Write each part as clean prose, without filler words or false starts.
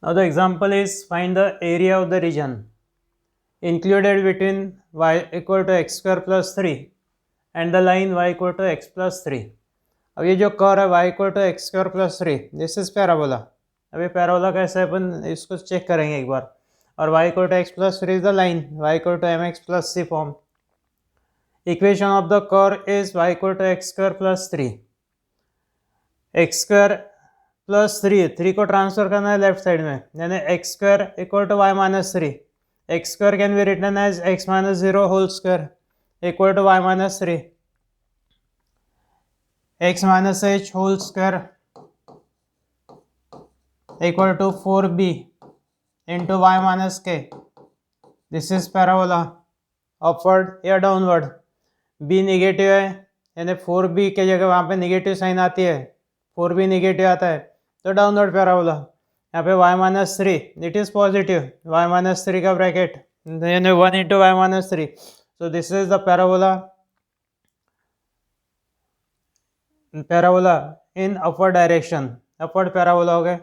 Now the example is find the area of the region included between y equal to x square plus 3 and the line y equal to x plus 3. अब ये जो curve है y equal to x square plus 3, this is parabola. अब ये parabola कैसे अपन इसको check करेंगे एक बार. और y equal to x plus 3 is the line, y equal to m x plus c form. Equation of the curve is y equal to x square plus 3. X square plus 3 को transfer करना है left side में, यानी x square equal to y minus 3. X square can be written as x minus 0 whole square equal to y minus 3. x minus h whole square equal to 4b into y minus k. This is parabola. Upward या downward. b negative है यानी 4b के जगह वहाँ पे negative sign आती है, 4b negative आता है तो डाउनवर्ड पैराबोला. यहाँ पे y minus 3 it is positive, y minus 3 का ब्रैकेट यानी 1 into y minus 3. So this is the parabola in upward direction. Upward parabola हो गए.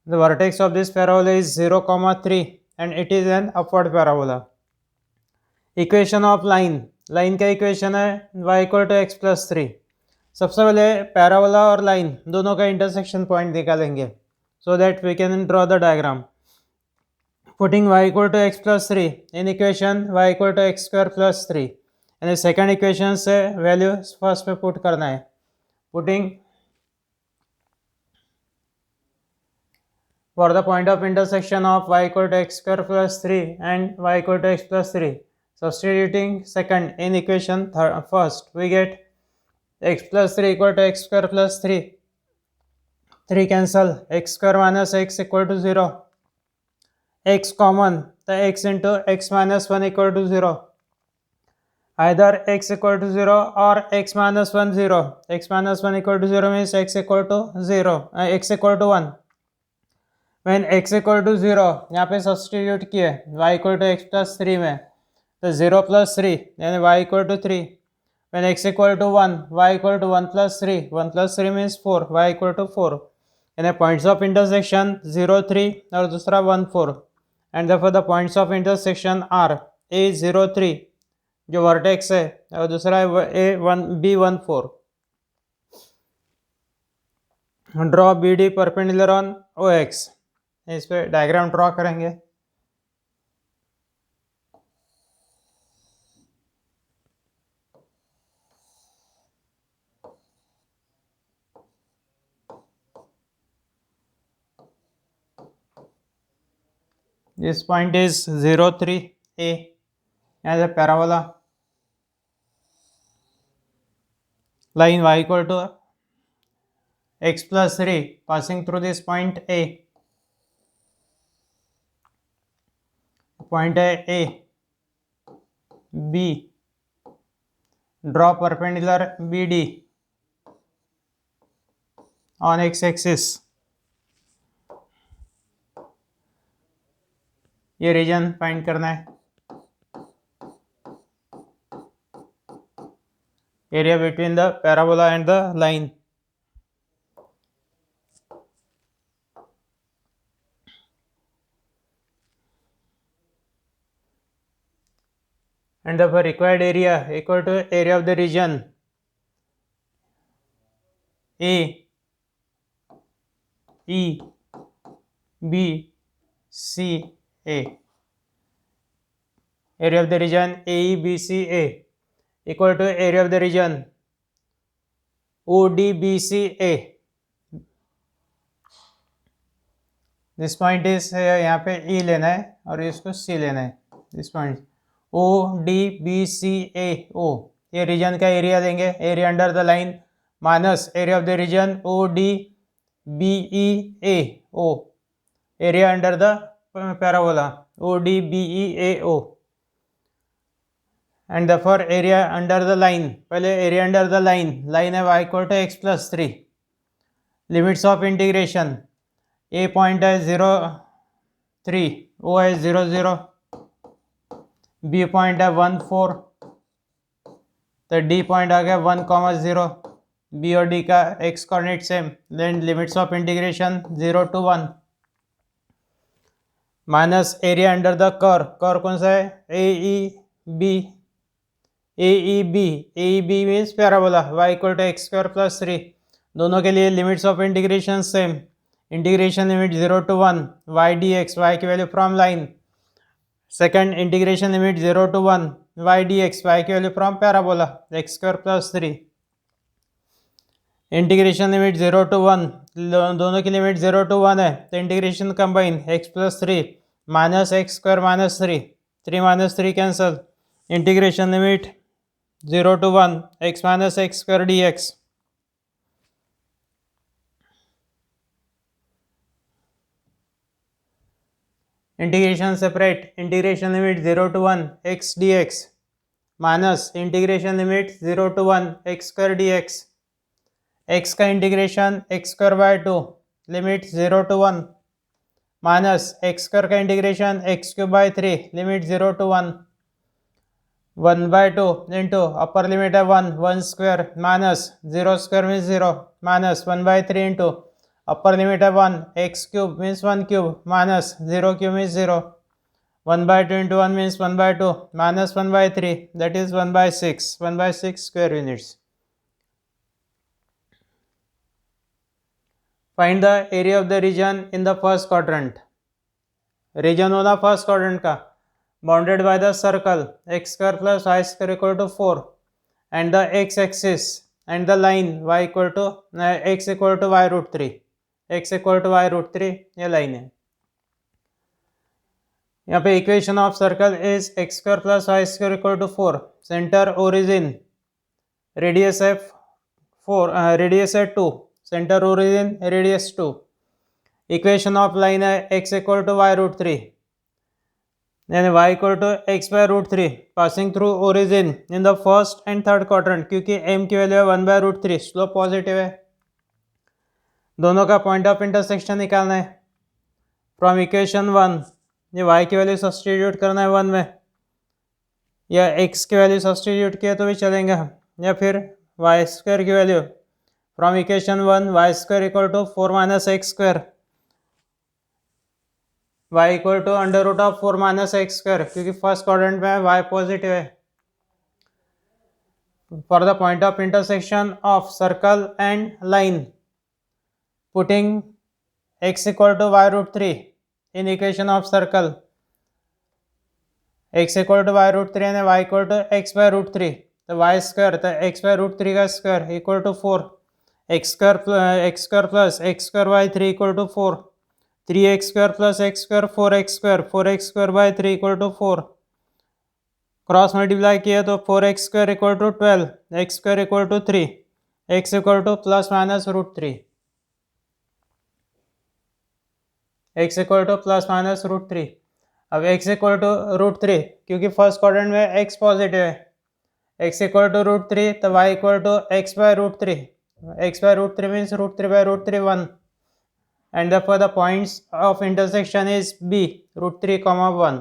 The vertex of this parabola is 0,3 and it is an upward parabola. Equation of line. Line का equation है y equal to x plus 3. सबसे पहले parabola और line दोनों का intersection point निकालेंगे so that we can draw the diagram. Putting y equal to x plus 3 in equation y equal to x square plus 3 यानी second equation से value first पे put करना है. Putting for the point of intersection of y equal to x square plus 3 and y equal to x plus 3, substituting second in equation first, we get x plus 3 equal to x square plus 3. 3 cancel, x square minus x equal to 0. x common, the x into x minus 1 equal to 0. Either x equal to 0 or x minus 1 0. x minus 1 equal to 0 means x equal to 0, x equal to 1. When x equal to 0 यहाँ पे substitute किए y equal to x plus 3 में, तो 0 plus 3 यानी y equal to 3. When x equal to 1, y equal to 1 plus 3. 1 plus 3 means 4, y equal to 4. यानी points of intersection 0 3 और दूसरा 1 4. And therefore the points of intersection are a 0 3 जो vertex है और दूसरा है A1 B14. Draw B D perpendicular on O X. इस पे डायग्राम ड्रॉ करेंगे. This point is 0 3 A as a parabola. Line y equal to x plus 3 passing through this point A. Point A, B. Draw perpendicular BD on x-axis. ये reason find करना है. Area between the parabola and the line. And the required area equal to area of the region A, E, B, C, A. Area of the region A, E, B, C, A equal to area of the region O, D, B, C, A. This point is यहाँ पे E लेना है और इसको C लेना है. This point O, D, B, C, A, O. ये region का एरिया देंगे. Area under the line minus area of the region O, D, B, E, A, O. Area under the parabola O, D, B, E, A, O. And therefore area under the line, पहले area under the line है y equal to x plus 3. Limits of integration. A point है 0 3, O है 0 0, B point है 1 4, तो D point आ गया 1 0. B और D का x coordinate same. Then limits of integration 0 to 1. Minus area under the curve कौन सा है, AEB, AEB means parabola y equal to x square plus 3। दोनों के लिए limits of integration same, integration limit 0 to 1 y dx, y की value from line. Second integration limit 0 to 1 y dx, y की value from parabola x square plus 3। Integration limit 0 to 1, दोनों की limit 0 to 1 है, तो integration combine x plus 3 minus x square minus 3 minus 3 cancel. Integration limit 0 to 1 x minus x square dx। Integration separate, integration limit 0 to 1 x dx minus integration limit 0 to 1 x square dx। x का integration x square by 2 limit 0 to 1 minus x square का integration x cube by 3 limit 0 to 1 by 2 into upper limit है 1 square minus 0 square means 0 minus 1 by 3 into upper limit है 1 x cube means 1 cube minus 0 cube means 0 1 by 2 into 1 means 1 by 2 minus 1 by 3 that is 1 by 6 square units. Find the area of the region in the first quadrant. Region होना first quadrant का bounded by the circle x square plus y square equal to 4 and the x axis and the line y equal to x equal to y root 3, x equal to y root 3 ये line है। यहाँ पे equation of circle is x square plus y square equal to 4, centre origin radius है 4, radius है 2, centre origin radius 2। Equation of line है x equal to y root 3 यानी y equal to x by root 3 passing through origin in the first and third quadrant, क्योंकि M की value है 1 bye root 3, slope positive है। दोनों का point of intersection निकालना है। फ्रॉम इक्वेशन 1 ये y की वैल्यू सब्सटीट्यूट करना है 1 में, या x की वैल्यू सब्सटीट्यूट किया तो भी चलेगा, या फिर वाई स्क्वायर की value from equation 1 y square equal to 4 minus x square, y equal to under root of 4 minus x square, क्योंकि फर्स्ट क्वाड्रेंट में y पॉजिटिव है। For the point of intersection of circle and line putting x equal to y root 3 in equation of circle, x equal to y root 3 यानी y equal to x by root 3, तो y square तो x by root 3 का square equal to 4, x square plus x square by 3 equal to 4, 3x square plus x square 4x square by 3 equal to 4, cross multiply किया तो 4x square equal to 12, x square equal to 3, x equal to plus minus root 3, x equal to plus minus root 3। अब x equal to root 3 क्योंकि first quadrant में x positive है, x equal to root 3 तो y equal to x by root 3, x by root 3 means root 3 by root 3 1 and therefore the points of intersection is B root 3, 1।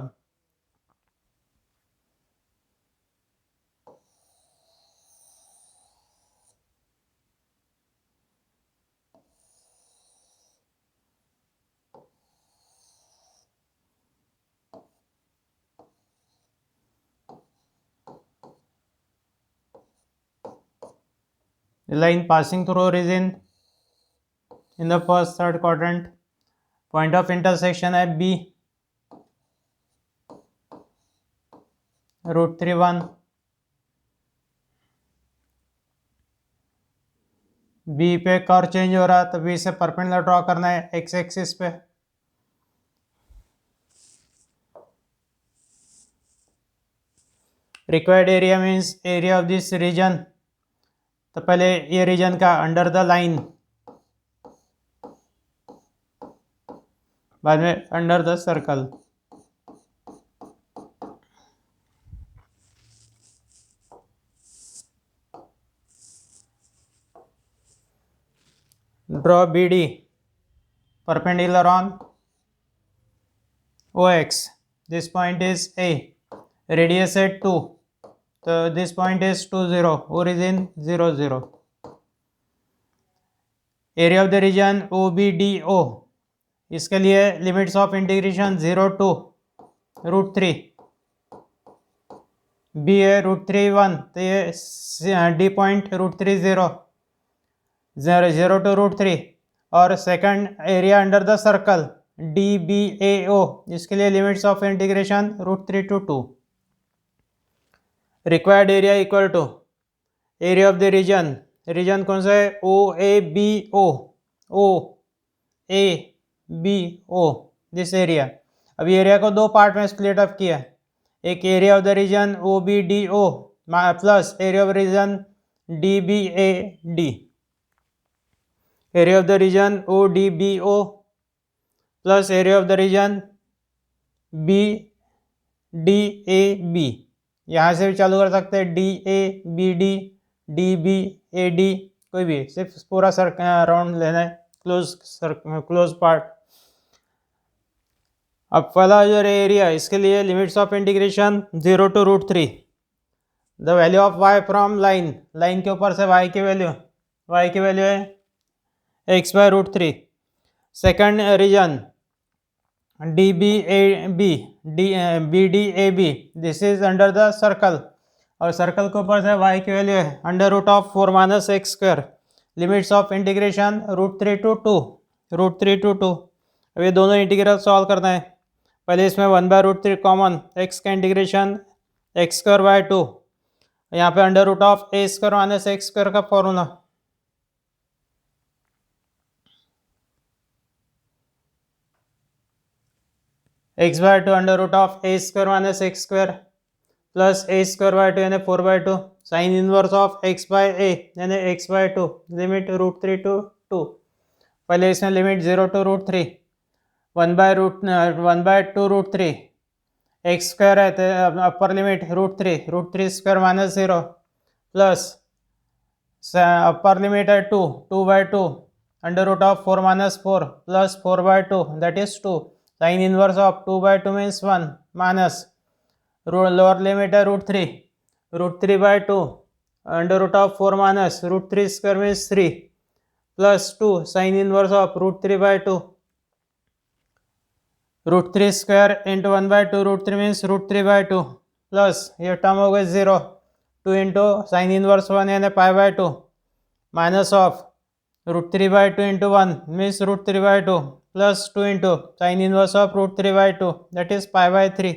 The line passing through origin in the first third quadrant, point of intersection है B root 3 1, B पे curve change हो रहा है तो B से perpendicular draw करना है x axis पे। Required area means area of this region, तो पहले ये रीजन का अंडर द लाइन, बाद में under the circle. Draw BD perpendicular on OX, this point is A, radius है 2, तो this point is 2 0, origin 0 0। Area of the region OBDO, इसके लिए limits of integration 0 to √3, B है √3 1, तो ये डी पॉइंट √3 0 to √3, और second area under the circle D B A O, इसके लिए limits of integration √3 to 2. Required area equal to area of the region कौन सा है, O A B O, O A B O, this area. अभी area को दो part में split up किया, एक area of the region O B D O plus area of region D B A D. Area of the region O D B O plus area of the region B D A B. यहाँ से भी चालू कर सकते हैं, D A B D, D B A D, कोई भी, सिर्फ पूरा राउंड लेना है, क्लोज पार्ट. अब पहला जो एरिया, इसके लिए limits of integration 0 to √3. The value of y from line के ऊपर से y की वैल्यू है x by √3. Second region D B A B, B D A B, this is under the circle, और सर्कल के ऊपर से y की वैल्यू है √4 - x². Limits of integration √3 to 2. अब ये दोनों इंटीग्रल सॉल्व करना है. पहले इसमें 1/√3 कॉमन, x का इंटीग्रेशन x²/2, यहाँ पे √a² - x² का formula. x/2 √a² - x² plus a²/2 यानी 4/2, साइन इनवर्स ऑफ x/a यानी x/2, लिमिट √3 to 2. पहले इसमें लिमिट 0 to √3, 1/2 √3, x² है तो upper limit √3² - 0 plus upper limit है 2/2 √4 - 4 plus 4/2 that is 2. Sign inverse of 2/2 means 1 minus lower limit है √3/2 √4 minus √3² means 3 plus 2 sign inverse of √3/2 √3² into 1/2 √3 means √3/2 plus ये term हो गए 0, 2 into sine inverse 1 यानी π/2 minus of √3/2 into 1 means √3/2 plus 2 into sine inverse of √3/2 that is π/3.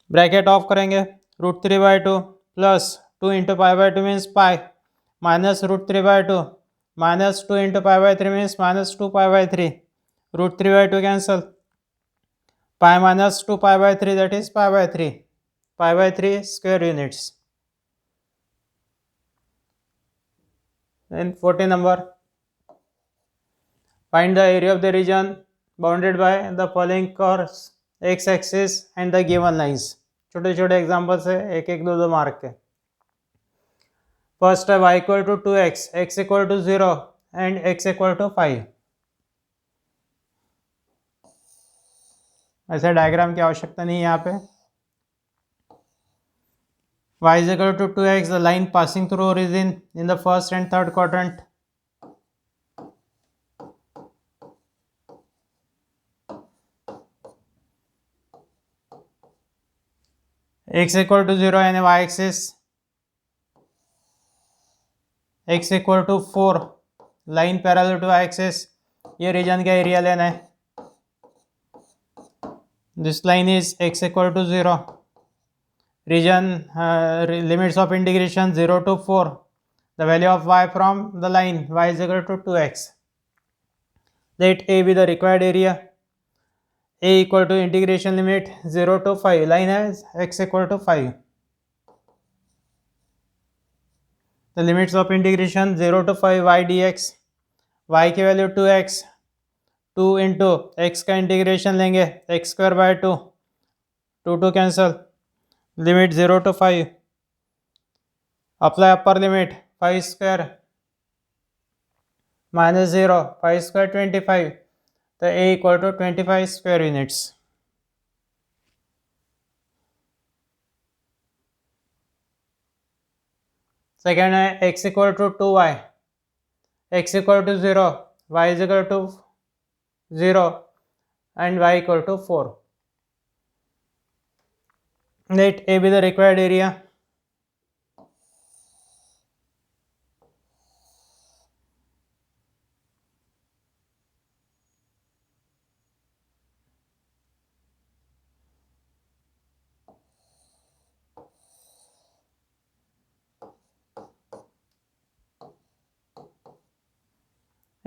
Bracket off करेंगे, √3/2 plus 2 into π/2 means π minus √3/2 minus 2 into π/3 means minus 2π/3, √3/2 cancel, π minus 2π/3 that is π/3 square units. Then 14 number, find the area of the region bounded by the following curves x axis and the given lines. छोटे छोटे examples है, एक एक दो दो mark के. First है y equal to 2x, x equal to 0 and x equal to 5. ऐसे डायग्राम की आवश्यकता नहीं है यहाँ पे. y is equal to 2x, the line passing through origin in the first and third quadrant. x equal to 0 यानी y axis, x equal to 4 line parallel to y axis. ये region का area लेना है. This line is x equal to 0. Region limits of integration 0 to 4. The value of y from the line y is equal to 2x. Let A be the required area. A equal to integration limit 0 to 5. Line has x equal to 5. The limits of integration 0 to 5 y dx. Y की value 2x, 2 into x का integration लेंगे x²/2, 2 cancel, limit 0 to 5. Apply upper limit 5² minus 0, 5² 25, तो a equal to 25 square units. Second है x equal to 2y, x equal to 0, y is equal to 0 and y equal to 4. Let A be the required area.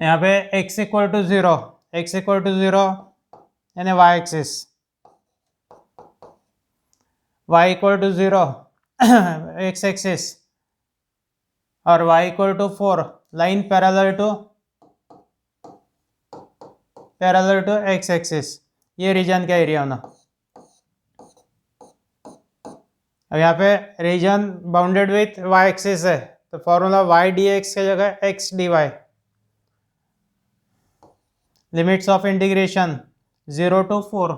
यहाँ पे x equal to 0 यानी y axis, y equal to 0 x axis और y equal to 4, line parallel to x axis, ये region का area होना। अब यहाँ पे region bounded with y axis है, तो फॉर्मूला y dx की जगह x dy। Limits of integration 0 to 4.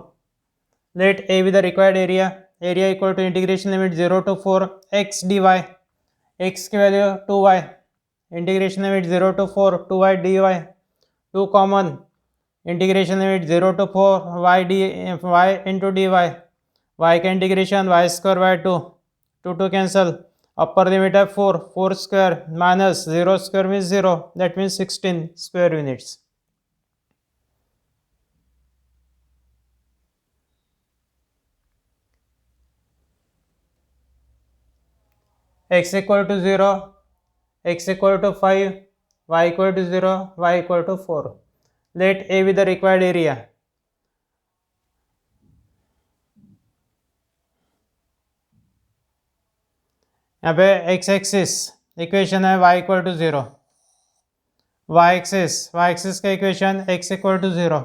Let A be the required area. Area equal to integration limit 0 to 4 x dy. X की value 2y. Integration limit 0 to 4 2y dy. 2 common. Integration limit 0 to 4 y into dy. Y का integration y square by 2. 2 cancel. Upper limit है 4. 4 square minus 0 square means 0. That means 16 square units. X equal to 0, x equal to 5, y equal to 0, y equal to 4. Let A be the required area. यहाँ पे x axis equation है y equal to 0, y axis का equation x equal to 0,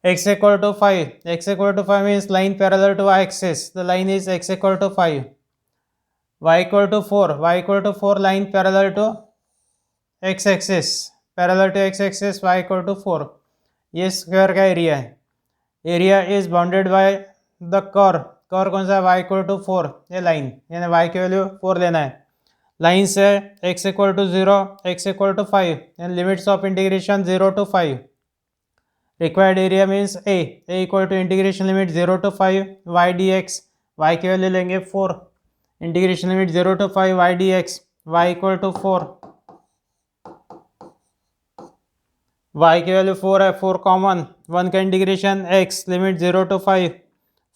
x equal to 5, x equal to 5 means line parallel to y axis, the line is x equal to 5, y equal to 4, y equal to 4 line parallel to x axis, y equal to 4, ये square का area है। Area is bounded by the curve कौन सा है, y equal to 4, ये line, यानी y की value 4 लेना है। लाइन से x equal to 0, x equal to 5 and limits of integration 0 to 5। Required area means a equal to integration limit 0 to 5 y dx, y की वैल्यू लेंगे 4, integration limit 0 to 5 y dx, y equal to 4, y की value 4 है, 4 common, 1 का integration x limit 0 to 5,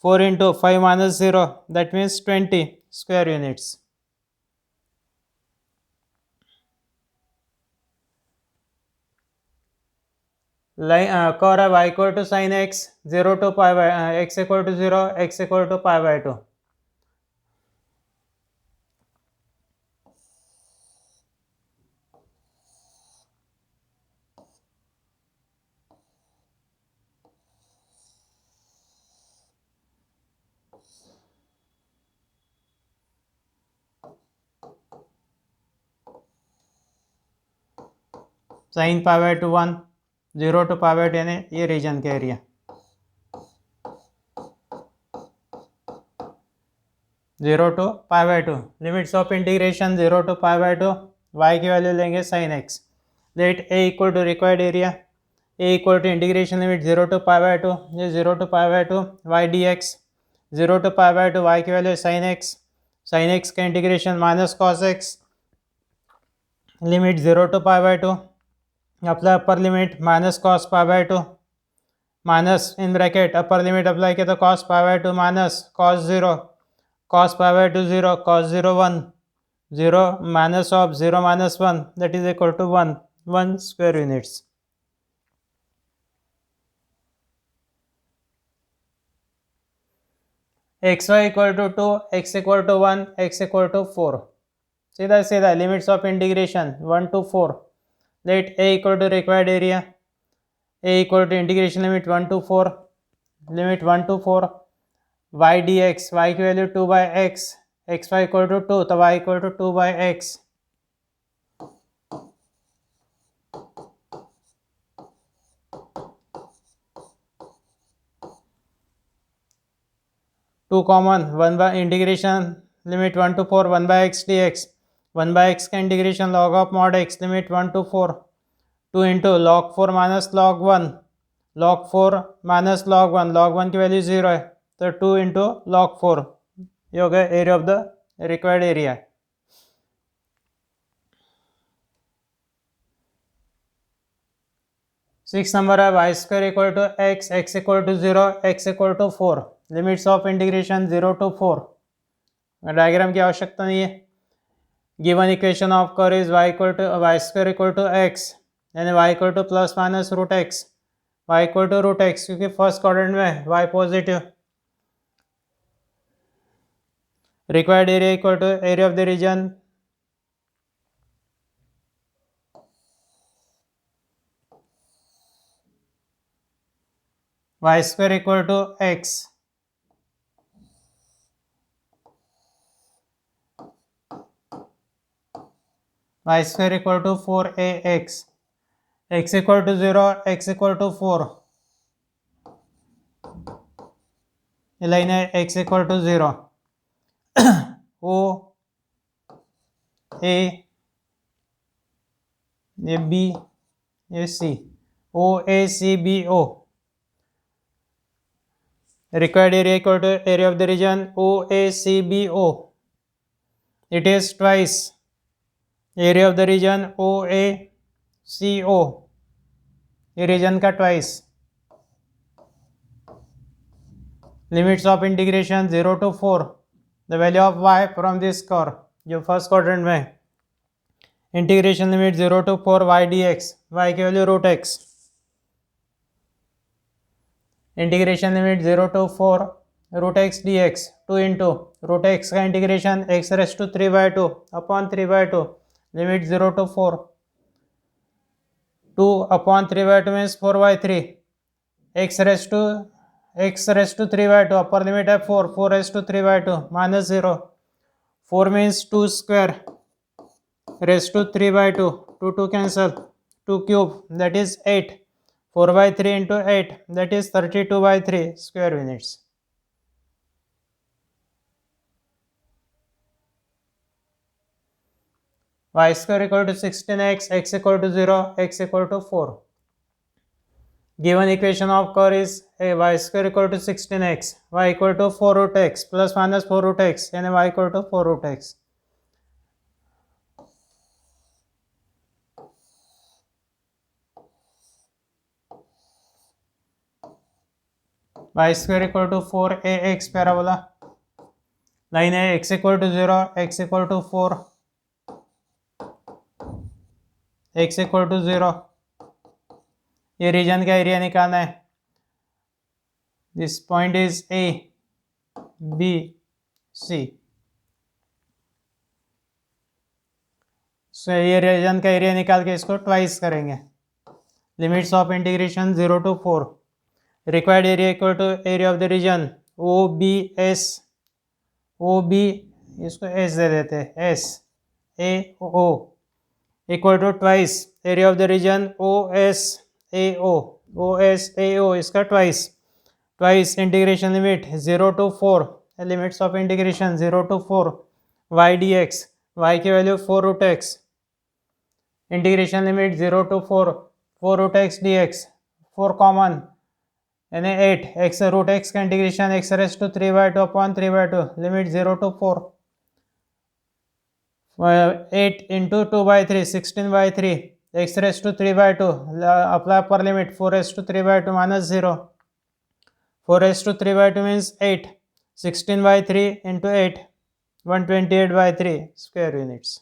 4 into 5 minus 0, that means 20 square units. Curve है y equal to sine x 0 to pi by x equal to 0, x equal to pi by 2। Sine pi by 2 1, 0 to pi by 2 यानी ये region का area, 0 to pi by 2। Limits of integration 0 to pi by 2, y की value लेंगे sine x। Let a equal to required area, a equal to integration limit 0 to pi by 2, ये 0 to pi by 2 y dx, 0 to pi by 2 y की value sine x का integration minus cos x, limit 0 to pi by 2, apply upper limit minus cos pi by 2, minus in bracket upper limit apply किया तो cos pi by 2 minus cos 0, cos pi by 2 0, cos 0 1, 0 minus of 0 minus 1 that is equal to 1 square units. X y equal to 2, x equal to 1, x equal to 4, सीधा limits of integration 1 to 4। Let a equal to required area, a equal to integration limit 1 to 4, limit 1 to 4 y dx, y की value 2 by x, x y equal to 2 तो y equal to 2 by x, 2 common, 1 by integration limit 1 to 4 1 by x dx, 1 by x का integration log of mod x limit 1 to 4, 2 into log 4 minus log 1, log 4 minus log 1, log 1 की value 0 है, तो 2 into log 4, ये हो गया area of the required area. 6 number है y square equal to x, x equal to 0, x equal to 4. Limits of integration 0 to 4. Diagram की आवश्यकता नहीं है. Given equation of curve is y equal to y square equal to x, यानी y equal to plus minus root x, y equal to root x, क्योंकि first quadrant में y positive. Required area equal to area of the region y square equal to x, y square equal to 4ax, x equal to 0, x equal to 4. ये line है x equal to 0. O A ये B ये C, O A C B O. Required area equal to area of the region O A C B O. It is twice area of the region O A C O, ये region का twice. Limits of integration 0 to 4. The value of y from this curve, जो first quadrant में integration limit 0 to 4 y dx, y की value root x. Integration limit 0 to 4 root x d x, 2 into root x का integration x raise to 3/2 upon 3/2. Limit 0 to 4, 2 upon 3/2 means 4/3, x raised to 3/2, upper limit है 4, 4 raised to 3/2 minus 0, 4 means 2 square raised to 3/2, 2 cancel, 2 cube that is 8, 4/3 into 8 that is 32/3 square units. Y square equal to 16x, x equal to 0, x equal to 4. Given equation of curve is a y square equal to 16x, y equal to 4 root x plus minus 4 root x, यानी y equal to 4 root x. Y square equal to 4ax parabola. Line है x equal to 0, x equal to 4, x equal to 0. ये region का area निकालना है. This point is A B C. So ये region का area निकाल के इसको ट्वाइस करेंगे. Limits of integration 0 to 4. Required area equal to area of the region O B S, O B इसको एस दे देते हैं, S A O equal to twice area of the region O S A O, O S A ओ इसका twice. Twice integration limit 0 to 4, limits of integration 0 to 4 y d x, y की value 4 root x. Integration limit 0 to 4, 4 root x d x, 4 common यानी 8, x root x का integration x raise to 3/2 upon 3/2, limit 0 to 4. 8 into 2/3, 16/3, x raised to 3/2, apply upper limit 4 raised to 3/2 minus 0, 4 raised to 3/2 means 8, 16/3 into 8, 128/3 square units.